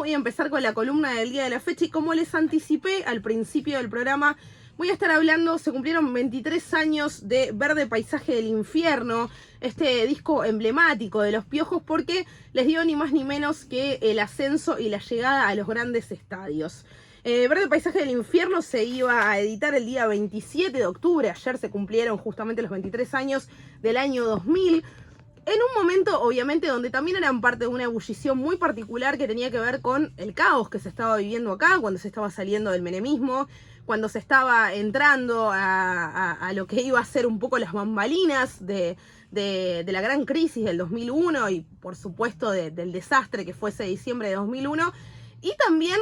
voy a empezar con la columna del día de la fecha y como les anticipé al principio del programa, voy a estar hablando, se cumplieron 23 años de Verde Paisaje del Infierno, este disco emblemático de Los Piojos, porque les dio ni más ni menos que el ascenso y la llegada a los grandes estadios. Verde Paisaje del Infierno se iba a editar el día 27 de octubre, ayer se cumplieron justamente los 23 años del año 2000, en un momento obviamente donde también eran parte de una ebullición muy particular que tenía que ver con el caos que se estaba viviendo acá, cuando se estaba saliendo del menemismo, cuando se estaba entrando a lo que iba a ser un poco las bambalinas de la gran crisis del 2001 y por supuesto del desastre que fue ese diciembre de 2001. Y también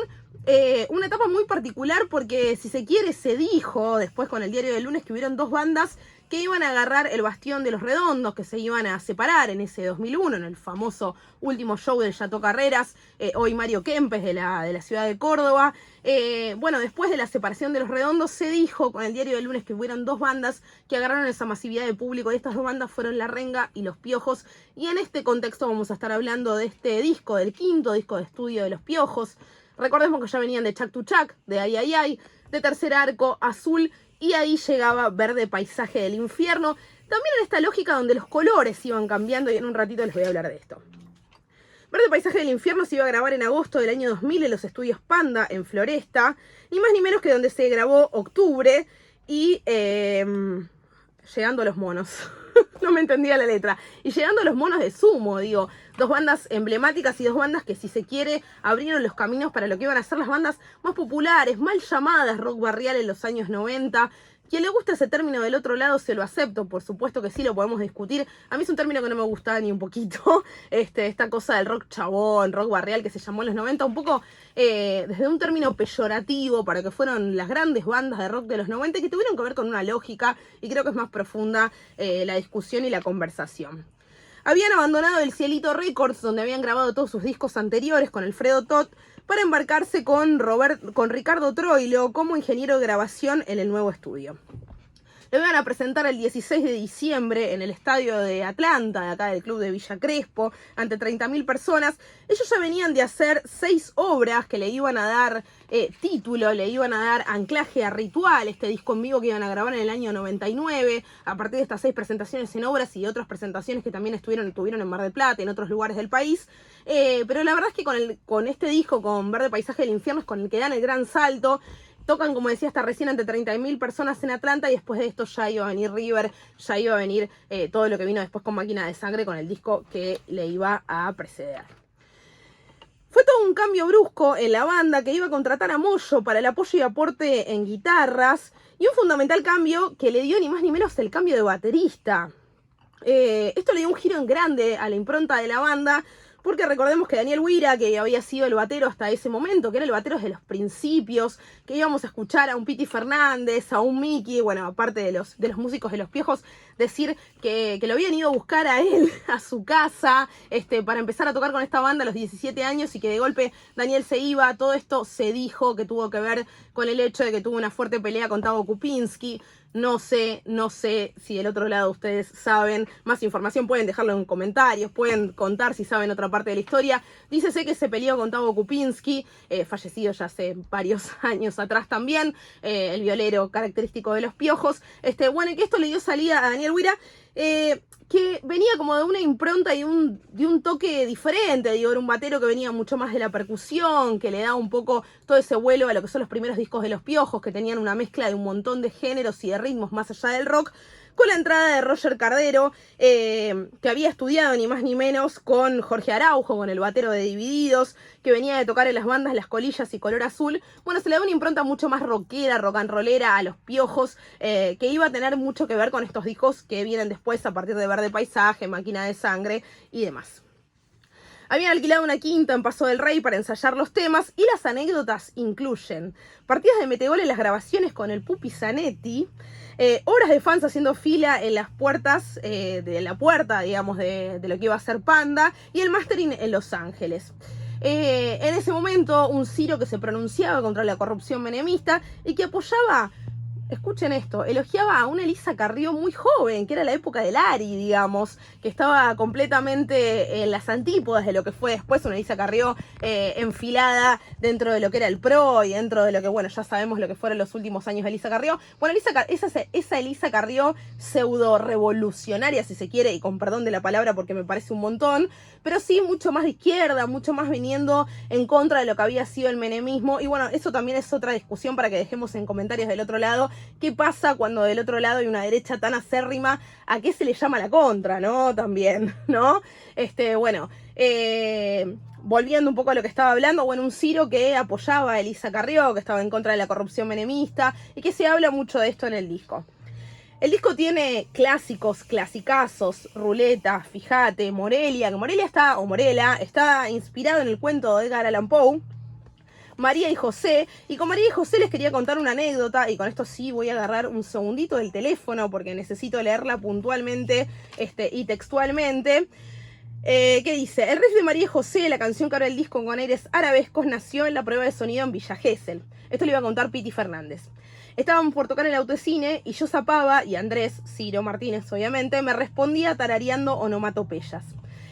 una etapa muy particular porque, si se quiere, se dijo después con el Diario del Lunes que hubieron dos bandas que iban a agarrar el bastión de Los Redondos, que se iban a separar en ese 2001, en el famoso último show del Chateau Carreras, hoy Mario Kempes de la ciudad de Córdoba. Bueno, después de la separación de Los Redondos se dijo con el Diario del Lunes que hubieron dos bandas que agarraron esa masividad de público, y estas dos bandas fueron La Renga y Los Piojos, y en este contexto vamos a estar hablando de este disco, del quinto disco de estudio de Los Piojos. Recordemos que ya venían de Chac to Chac, de Ay Ay Ay, de Tercer Arco, Azul, y ahí llegaba Verde Paisaje del Infierno, también en esta lógica donde los colores iban cambiando, y en un ratito les voy a hablar de esto. Verde Paisaje del Infierno se iba a grabar en agosto del año 2000 en los estudios Panda, en Floresta, ni más ni menos que donde se grabó Octubre, y Llegando a los Monos. No me entendía la letra. Y Llegando a los Monos de Sumo, digo. Dos bandas emblemáticas y dos bandas que, si se quiere, abrieron los caminos para lo que iban a ser las bandas más populares, mal llamadas rock barrial en los años 90. Quien le gusta ese término del otro lado se lo acepto, por supuesto que sí, lo podemos discutir. A mí es un término que no me gustaba ni un poquito. Esta cosa del rock chabón, rock barrial que se llamó en los 90, un poco desde un término peyorativo para que fueron las grandes bandas de rock de los 90 y que tuvieron que ver con una lógica, y creo que es más profunda la discusión y la conversación. Habían abandonado el Cielito Records, donde habían grabado todos sus discos anteriores con Alfredo Tot, para embarcarse con Ricardo Troilo como ingeniero de grabación en el nuevo estudio. Lo iban a presentar el 16 de diciembre en el estadio de Atlanta, de acá del club de Villa Crespo, ante 30.000 personas. Ellos ya venían de hacer 6 obras que le iban a dar título, le iban a dar anclaje a Ritual, este disco en vivo que iban a grabar en el año 99, a partir de estas 6 presentaciones en obras y otras presentaciones que también tuvieron en Mar del Plata y en otros lugares del país. Pero la verdad es que con este disco, con Verde Paisaje del Infierno, es con el que dan el gran salto. Tocan, como decía, hasta recién ante 30.000 personas en Atlanta, y después de esto ya iba a venir River, ya iba a venir todo lo que vino después con Máquina de Sangre, con el disco que le iba a preceder. Fue todo un cambio brusco en la banda, que iba a contratar a Moyo para el apoyo y aporte en guitarras, y un fundamental cambio que le dio ni más ni menos el cambio de baterista. Esto le dio un giro en grande a la impronta de la banda, porque recordemos que Daniel Huira, que había sido el batero hasta ese momento, que era el batero desde los principios, que íbamos a escuchar a un Piti Fernández, a un Mickey, bueno, aparte de los músicos de Los Piojos, decir que lo habían ido a buscar a él, a su casa, para empezar a tocar con esta banda a los 17 años, y que de golpe Daniel se iba. Todo esto se dijo que tuvo que ver con el hecho de que tuvo una fuerte pelea con Tavo Kupinski. No sé si del otro lado ustedes saben más información, pueden dejarlo en comentarios, pueden contar si saben otra parte de la historia. Dícese que se peleó con Tavo Kupinski, fallecido ya hace varios años atrás también, el violero característico de Los Piojos. Bueno, y que esto le dio salida a Daniel Huira, que venía como de una impronta y de un toque diferente, digo, era un batero que venía mucho más de la percusión, que le da un poco todo ese vuelo a lo que son los primeros discos de Los Piojos, que tenían una mezcla de un montón de géneros y de ritmos más allá del rock, con la entrada de Roger Cardero, que había estudiado ni más ni menos con Jorge Araujo, con el batero de Divididos, que venía de tocar en las bandas Las Colillas y Color Azul. Bueno, se le da una impronta mucho más rockera, rock and rollera a Los Piojos, que iba a tener mucho que ver con estos discos que vienen después a partir de Verde Paisaje, Máquina de Sangre y demás. Habían alquilado una quinta en Paso del Rey para ensayar los temas, y las anécdotas incluyen partidas de metegol en las grabaciones con el Pupi Zanetti, horas de fans haciendo fila en las puertas, de la puerta, digamos, de lo que iba a ser Panda, y el mastering en Los Ángeles. En ese momento, un Ciro que se pronunciaba contra la corrupción menemista y que apoyaba escuchen esto, elogiaba a una Elisa Carrió muy joven, que era la época del Ari, digamos, que estaba completamente en las antípodas de lo que fue después una Elisa Carrió enfilada dentro de lo que era el PRO y dentro de lo que, bueno, ya sabemos lo que fueron los últimos años de Elisa Carrió. Bueno, esa Elisa Carrió pseudo revolucionaria, si se quiere, y con perdón de la palabra porque me parece un montón, pero sí mucho más de izquierda, mucho más viniendo en contra de lo que había sido el menemismo. Y bueno, eso también es otra discusión para que dejemos en comentarios del otro lado. ¿Qué pasa cuando del otro lado hay una derecha tan acérrima? ¿A qué se le llama la contra, no? También, ¿no? Bueno, volviendo un poco a lo que estaba hablando, bueno, un Ciro que apoyaba a Elisa Carrió, que estaba en contra de la corrupción menemista, y que se habla mucho de esto en el disco. El disco tiene clásicos, clasicazos, Ruleta, Fíjate, Morelia, que Morela está inspirado en el cuento de Edgar Allan Poe, María y José, y con María y José les quería contar una anécdota, y con esto sí voy a agarrar un segundito del teléfono porque necesito leerla puntualmente y textualmente. ¿Qué dice? El riff de María y José, la canción que abre el disco con aires arabescos, nació en la prueba de sonido en Villa Gesell. Esto le iba a contar Piti Fernández. Estábamos por tocar el autocine y yo zapaba, y Andrés, Ciro Martínez obviamente, me respondía tarareando onomatopeyas.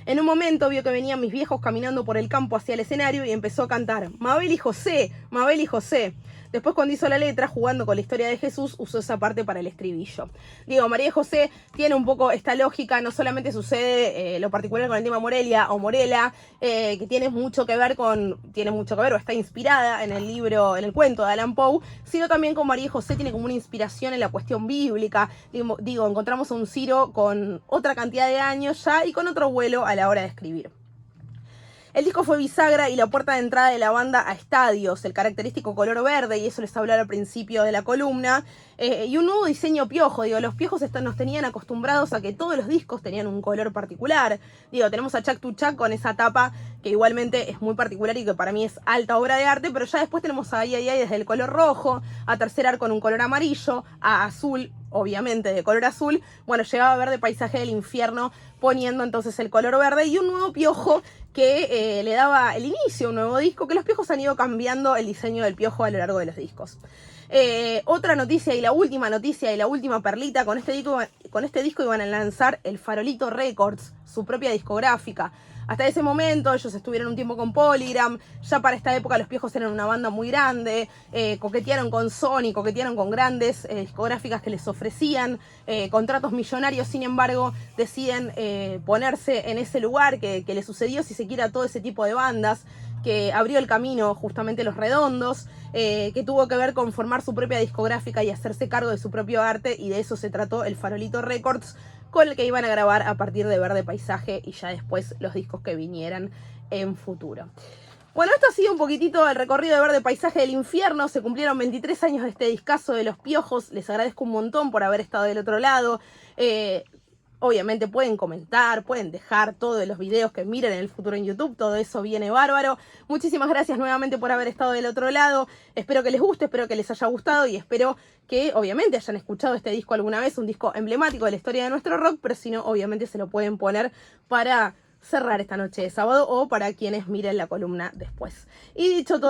En un momento vio que venían mis viejos caminando por el campo hacia el escenario y empezó a cantar Mabel y José, Mabel y José. Después, cuando hizo la letra, jugando con la historia de Jesús, usó esa parte para el estribillo. Digo, María y José tiene un poco esta lógica, no solamente sucede lo particular con el tema Morelia o Morela, que tiene mucho que ver o está inspirada en el libro, en el cuento de Allan Poe, sino también con María y José tiene como una inspiración en la cuestión bíblica. Digo, encontramos a un Ciro con otra cantidad de años ya y con otro vuelo a la hora de escribir. El disco fue bisagra y la puerta de entrada de la banda a estadios, el característico color verde, y eso les hablaba al principio de la columna, y un nuevo diseño piojo. Digo, los piojos nos tenían acostumbrados a que todos los discos tenían un color particular. Digo, tenemos a Chuck to Chuck con esa tapa que igualmente es muy particular y que para mí es alta obra de arte, pero ya después tenemos a Ay desde el color rojo, a Tercerar con un color amarillo, a Azul, obviamente de color azul. Bueno, llegaba a Verde Paisaje del Infierno poniendo entonces el color verde, y un nuevo piojo que le daba el inicio a un nuevo disco, que los piojos han ido cambiando el diseño del piojo a lo largo de los discos. Otra noticia y la última perlita, con este disco iban a lanzar el Farolito Records, su propia discográfica. Hasta ese momento ellos estuvieron un tiempo con Polygram, ya para esta época los piojos eran una banda muy grande, coquetearon con Sony, coquetearon con grandes discográficas que les ofrecían contratos millonarios. Sin embargo, deciden ponerse en ese lugar que le sucedió, si se quiere, a todo ese tipo de bandas, que abrió el camino justamente Los Redondos, que tuvo que ver con formar su propia discográfica y hacerse cargo de su propio arte, y de eso se trató el Farolito Records, con el que iban a grabar a partir de Verde Paisaje y ya después los discos que vinieran en futuro. Bueno, esto ha sido un poquitito el recorrido de Verde Paisaje del Infierno. Se cumplieron 23 años de este discazo de Los Piojos. Les agradezco un montón por haber estado del otro lado. Obviamente pueden comentar, pueden dejar todos los videos que miren en el futuro en YouTube, todo eso viene bárbaro. Muchísimas gracias nuevamente por haber estado del otro lado. Espero que les guste, espero que les haya gustado y espero que obviamente hayan escuchado este disco alguna vez, un disco emblemático de la historia de nuestro rock, pero si no, obviamente se lo pueden poner para cerrar esta noche de sábado o para quienes miren la columna después. Y dicho todo